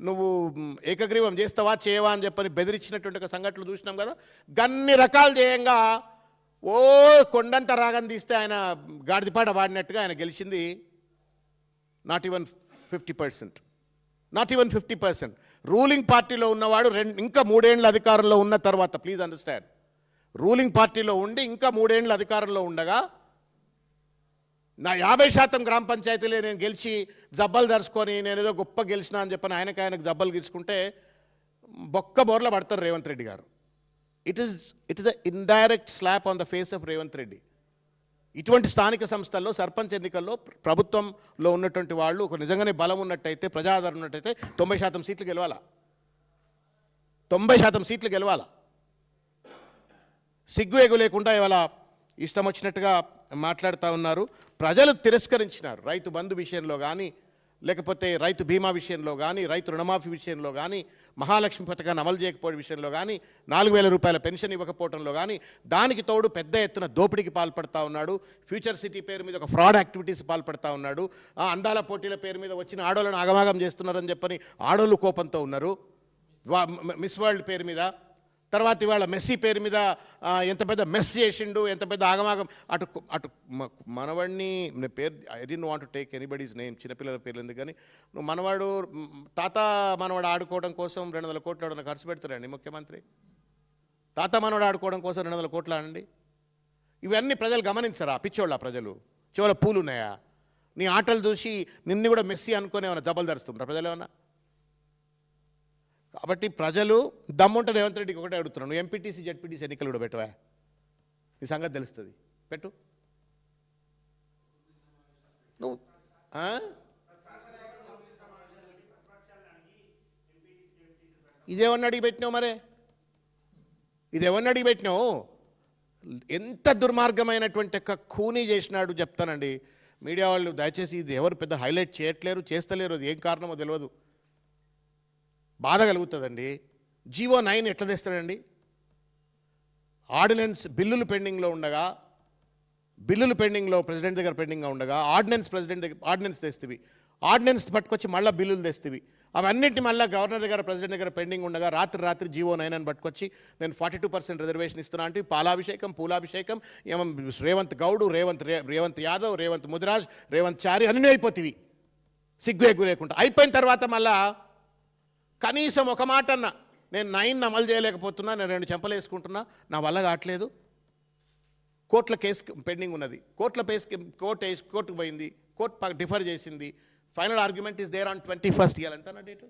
నువ్వు ఏకగ్రీవం చేస్తావా చేయవా అని చెప్పని బెదిరించినటువంటి ఒక సంఘటనలు చూసినాం కదా. గన్ని రకాలు చేయంగా ఓ కొండంత రాగం తీస్తే ఆయన గాడిదిపాట వాడినట్టుగా ఆయన గెలిచింది not even 50%. Not even 50%. Ruling పార్టీలో ఉన్నవాడు ఇంకా 3 ఏళ్ళ అధికారంలో ఉన్న తర్వాత, ప్లీజ్ అండర్స్టాండ్, రూలింగ్ పార్టీలో ఉండి ఇంకా 3 ఏళ్ళ అధికారంలో ఉండగా నా 50% గ్రామ పంచాయతీలే నేను గెలిచి జబ్బలు దరుచుకొని నేను ఏదో గొప్ప గెలిచినా అని చెప్పని ఆయనకు జబ్బలు గీసుకుంటే బొక్క బోర్ల పడతారు రేవంత్ రెడ్డి గారు. It is a indirect slab on the face of Revanth Reddy. ఇటువంటి స్థానిక సంస్థల్లో సర్పంచ్ ఎన్నికల్లో ప్రభుత్వంలో ఉన్నటువంటి వాళ్ళు ఒక నిజంగానే బలం ఉన్నట్టయితే, ప్రజాదరణ ఉన్నట్టయితే 90% సీట్లు గెలవాలా, 90% సీట్లు గెలవాలా. సిగ్గు ఎగు లేకుండా ఇవాళ ఇష్టం వచ్చినట్టుగా మాట్లాడుతూ ఉన్నారు. ప్రజలు తిరస్కరించినారు. రైతు బంధు విషయంలో కానీ, లేకపోతే రైతు బీమా విషయంలో కానీ, రైతు రుణమాఫీ విషయంలో కానీ, మహాలక్ష్మి పథకాన్ని అమలు చేయకపోవడం విషయంలో కానీ, 4,000 రూపాయల పెన్షన్ ఇవ్వకపోవడంలో కానీ, దానికి తోడు పెద్ద ఎత్తున దోపిడీకి పాల్పడుతూ ఉన్నాడు. ఫ్యూచర్ సిటీ పేరు మీద ఒక ఫ్రాడ్ యాక్టివిటీస్ పాల్పడుతూ ఉన్నాడు. అందాల పోటీల పేరు మీద వచ్చిన ఆడోళ్ళను ఆగమాగం చేస్తున్నారని చెప్పని ఆడోళ్ళు కోపంతో ఉన్నారు. మిస్ వరల్డ్ పేరు మీద, తర్వాత ఇవాళ మెస్సీ పేరు మీద ఎంత పెద్ద మెస్ చేసిండు, ఎంత పెద్ద ఆగమాగం. అటు మనవాడిని పేరు, I don't want to take anybody's name, చిన్నపిల్లల పేర్లు ఎందుకు కానీ, నువ్వు మనవాడు తాత మనవాడు ఆడుకోవడం కోసం 200 కోట్లు ఖర్చు పెడతారండి ముఖ్యమంత్రి. తాత మనవాడు ఆడుకోవడం కోసం 200 కోట్లు అండి. ఇవన్నీ ప్రజలు గమనించరా? పిచ్చోళ్ళ ప్రజలు చివరి పూలు ఉన్నాయా? నీ ఆటలు చూసి నిన్ను కూడా మెస్సీ అనుకుని ఏమైనా జబ్బలు ధరుస్తుంటారా ప్రజలు ఏమన్నా? కాబట్టి ప్రజలు దమ్ముంటే రేవంత్ రెడ్డికి ఒకటే అడుగుతున్నాను, నువ్వు ఎంపీటీసీ జెడ్పీటీసీ ఎన్నికలు కూడా పెట్టవా? నీ సంగతి తెలుస్తుంది, పెట్టు. నువ్వు ఇదేమన్నా అడిగి పెట్టినావు? మరే ఇదేమన్నా అడిగి పెట్టినావు? ఎంత దుర్మార్గమైనటువంటి ఖూనీ చేసినాడు చెప్తానండి. మీడియా వాళ్ళు దయచేసి ఇది ఎవరు పెద్ద హైలైట్ చేయట్లేరు, చేస్తలేరు. అది ఏం కారణమో తెలియదు, బాధ కలుగుతుందండి. జీవో 9 ఎట్లా తెస్తాడండి? ఆర్డినెన్స్ బిల్లులు పెండింగ్లో ఉండగా, ప్రెసిడెంట్ దగ్గర పెండింగ్గా ఉండగా ఆర్డినెన్స్ తెస్తేవి, ఆర్డినెన్స్ పట్టుకొచ్చి మళ్ళీ బిల్లులు తెస్తేవి, అవన్నింటినీ మళ్ళీ గవర్నర్ దగ్గర ప్రెసిడెంట్ దగ్గర పెండింగ్ ఉండగా రాత్రి జీవో 9 అని పట్టుకొచ్చి నేను 42% రిజర్వేషన్ ఇస్తున్నా అంటే పాలాభిషేకం పూలాభిషేకం ఏమో రేవంత్ గౌడు, రేవంత్ యాదవ్, రేవంత్ ముదిరాజ్, రేవంత్ చారి అన్నీ అయిపోతేవి సిగ్గు ఎగ్గు లేకుండా. అయిపోయిన తర్వాత మళ్ళా కనీసం ఒక మాట అన్న, నేను 9 అమలు చేయలేకపోతున్నా, నేను 2 చెంపలు వేసుకుంటున్నా, నా వల్ల కావట్లేదు, కోర్టుల కేసు పెండింగ్ ఉన్నది, కోర్టుకు పోయింది, కోర్టు డిఫర్ చేసింది, final argument is there on 21st. ఇవ్వాలంతా డేటు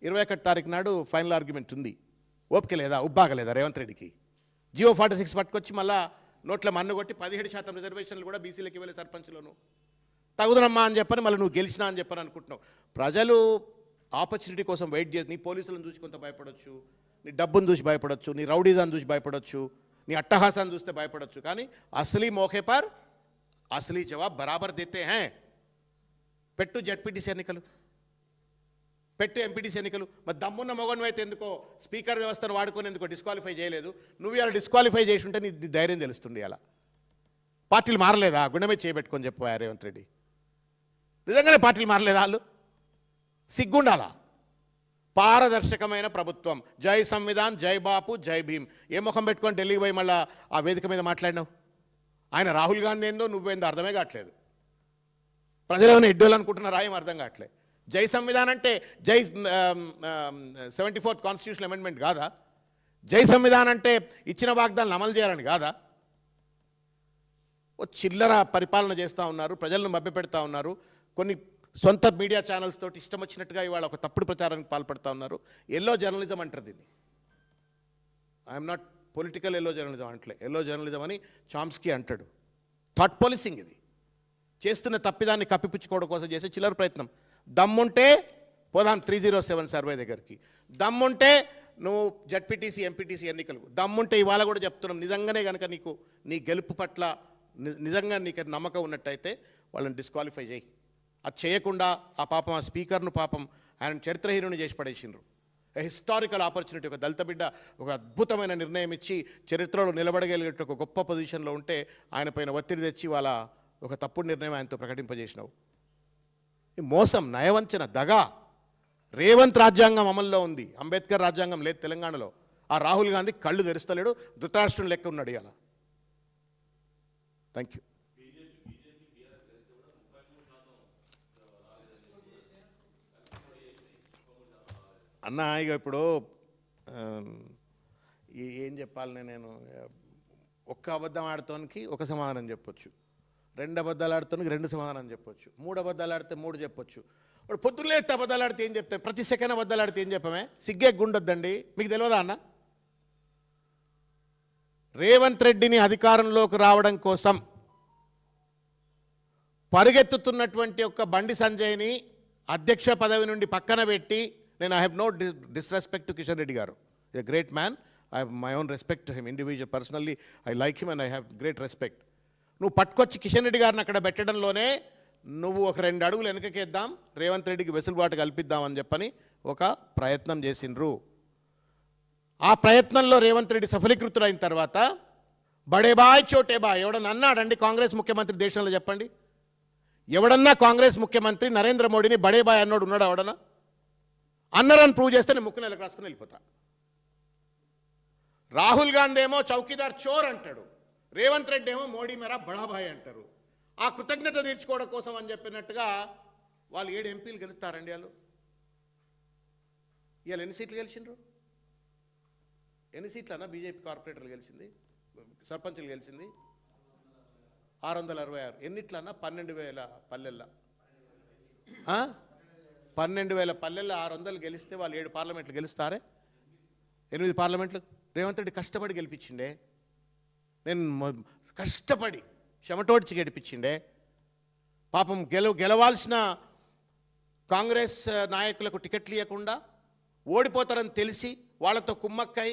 21 తారీఖు నాడు ఫైనల్ ఆర్గ్యుమెంట్ ఉంది. ఓపిక లేదా, ఉబ్బాగలేదా రేవంత్ రెడ్డికి? జియో 46 పట్టుకొచ్చి మళ్ళా నోట్ల మన్ను కొట్టి 17% రిజర్వేషన్లు కూడా బీసీలకు ఇవ్వలేదు సర్పంచ్లోను. తగుదనమ్మా అని చెప్పని మళ్ళీ నువ్వు గెలిచినా అని చెప్పని అనుకుంటున్నావు. ప్రజలు ఆపర్చునిటీ కోసం వెయిట్ చేసి, నీ పోలీసులను చూసి కొంత భయపడవచ్చు, నీ డబ్బును చూసి భయపడవచ్చు, నీ రౌడీజాన్ని చూసి భయపడవచ్చు, నీ అట్టహాసాన్ని చూస్తే భయపడవచ్చు, కానీ అసలీ మోకే పర్ అసలీ జవాబ్ బరాబర్ దేతే హే. పెట్టు జెడ్పీటీసీ ఎన్నికలు, పెట్టు ఎంపీటీసీ ఎన్నికలు. మరి దమ్మున్న మొగను అయితే ఎందుకో స్పీకర్ వ్యవస్థను వాడుకొని ఎందుకో డిస్క్వాలిఫై చేయలేదు? నువ్వు ఇలా డిస్క్వాలిఫై చేసి ఉంటే నీ ధైర్యం తెలుస్తుంది. అలా పార్టీలు మారలేదా? గుండె మీద చేయబెట్టుకొని చెప్పారు రేవంత్ రెడ్డి. నిజంగానే పార్టీలు మారలేదా? వాళ్ళు సిగ్గుండాలా? పారదర్శకమైన ప్రభుత్వం, జై సంవిధాన్, జై బాపు, జై భీమ్. ఏ ముఖం పెట్టుకొని ఢిల్లీకి పోయి మళ్ళీ ఆ వేదిక మీద మాట్లాడినావు? ఆయన రాహుల్ గాంధీ ఏందో నువ్వేందో అర్థమే కావట్లేదు. ప్రజలు ఏమైనా ఎడ్డోళ్ళు అనుకుంటున్నారా? ఏం అర్థం కావట్లేదు. జై సంవిధాన్ అంటే జై 74th కాన్స్టిట్యూషనల్ అమెండ్మెంట్ కాదా? జై సంవిధాన్ అంటే ఇచ్చిన వాగ్దానాలను అమలు చేయాలని కాదా? ఓ చిల్లర పరిపాలన చేస్తూ ఉన్నారు, ప్రజలను మభ్యపెడతా ఉన్నారు. కొన్ని సొంత మీడియా ఛానల్స్ తోటి ఇష్టం వచ్చినట్టుగా ఇవాళ ఒక తప్పుడు ప్రచారానికి పాల్పడుతూ ఉన్నారు. ఎల్లో జర్నలిజం అంటారు దీన్ని. I'm not political yellow journalism అంటలే, ఎల్లో జర్నలిజం అని చామ్స్కీ అంటాడు. థాట్ పోలీసింగ్ ఇది. చేస్తున్న తప్పిదాన్ని కప్పిపుచ్చుకోవడం కోసం చేసే చిల్లర ప్రయత్నం. దమ్ముంటే పోదాం 307 సర్వే దగ్గరికి, దమ్ముంటే నువ్వు జడ్పీటీసీ ఎంపీటీసీ ఎన్నికలు, దమ్ముంటే ఇవాళ కూడా చెప్తున్నాం, నిజంగానే కనుక నీకు నీ గెలుపు పట్ల నిజంగా నీకు నమ్మకం ఉన్నట్టయితే వాళ్ళని డిస్క్వాలిఫై చేయి. అది చేయకుండా ఆ పాపం ఆ స్పీకర్ను పాపం ఆయన చరిత్రహీనుని చేసి పడేసిండ్రు. హిస్టారికల్ ఆపర్చునిటీ, ఒక దళిత బిడ్డ ఒక అద్భుతమైన నిర్ణయం ఇచ్చి చరిత్రలో నిలబడగలిగే ఒక గొప్ప పొజిషన్లో ఉంటే ఆయన పైన ఒత్తిడి తెచ్చి వాళ్ళ ఒక తప్పుడు నిర్ణయం ఆయనతో ప్రకటింపజేసినావు. ఈ మోసం, నయవంచన, దగా. రేవంత్ రాజ్యాంగం అమల్లో ఉంది, అంబేద్కర్ రాజ్యాంగం లేదు తెలంగాణలో. ఆ రాహుల్ గాంధీ కళ్ళు తెరుస్తలేడు, ధృతరాష్ట్రం లెక్క ఉన్నాడు ఇలా. Thank you. అన్న ఇక ఇప్పుడు ఏం చెప్పాలి, నేను ఒక్క అబద్ధం ఆడుతానికి ఒక సమాధానం చెప్పొచ్చు, 2 అబద్ధాలు ఆడుతానికి 2 సమాధానం చెప్పొచ్చు, 3 అబద్ధాలు ఆడితే 3 చెప్పొచ్చు. ఇప్పుడు పొద్దున్నే అబద్ధాలు ఆడితే ఏం చెప్తాం, ప్రతి సెకండ్ అబద్ధాలు ఆడితే ఏం చెప్పమే? సిగ్గే గుండొద్దండి, మీకు తెలియదా అన్న? రేవంత్ రెడ్డిని అధికారంలోకి రావడం కోసం పరుగెత్తుతున్నటువంటి ఒక బండి సంజయ్ని అధ్యక్ష పదవి నుండి పక్కన పెట్టి, నేను I have no disrespect to Kishan Reddy garu, a great man, I have my own respect to him individual, personally I like him and I have great respect. నువ్వు పట్టుకొచ్చి కిషన్ రెడ్డి గారిని అక్కడ పెట్టడంలోనే నువ్వు ఒక 2 అడుగులు వెనకకేద్దాం, రేవంత్ రెడ్డికి వెసులుబాటు కల్పిద్దామని చెప్పని ఒక ప్రయత్నం చేసిండ్రు. ఆ ప్రయత్నంలో రేవంత్ రెడ్డి సఫలీకృతుడైన తర్వాత బడే బాయ్ చోటే బాయ్ ఎవడన్నా అన్నాడండి కాంగ్రెస్ ముఖ్యమంత్రి దేశంలో? చెప్పండి, ఎవడన్నా కాంగ్రెస్ ముఖ్యమంత్రి నరేంద్ర మోడీని బడే బాయ్ అన్నాడు ఉన్నాడు? ఎవడన్నా అన్నారని ప్రూవ్ చేస్తే నేను ముక్కు నెలకు రాసుకుని వెళ్ళిపోతా. రాహుల్ గాంధీ ఏమో చౌకీదార్ చోర్ అంటాడు, రేవంత్ రెడ్డి ఏమో మోడీ మేరా బడాబాయ్ అంటారు. ఆ కృతజ్ఞత తీర్చుకోవడం కోసం అని చెప్పినట్టుగా వాళ్ళు 7 ఎంపీలు గెలుస్తారండి. వాళ్ళు ఇవాళ ఎన్ని సీట్లు గెలిచిండ్రు? ఎన్ని సీట్లు అన్నా బీజేపీ కార్పొరేటర్లు గెలిచింది, సర్పంచులు గెలిచింది? 666. ఎన్నిట్లన్నా 12,000 పల్లెల్లో, 12,000 పల్లెల్లో 600 గెలిస్తే వాళ్ళు 7 పార్లమెంట్లు గెలుస్తారే? 8 పార్లమెంట్లు రేవంత్ రెడ్డి కష్టపడి గెలిపించిండే. నేను కష్టపడి చెమటోడ్చి గెలిపించిండే. పాపం గెలవాల్సిన కాంగ్రెస్ నాయకులకు టికెట్లు ఇవ్వకుండా ఓడిపోతారని తెలిసి వాళ్ళతో కుమ్మక్కై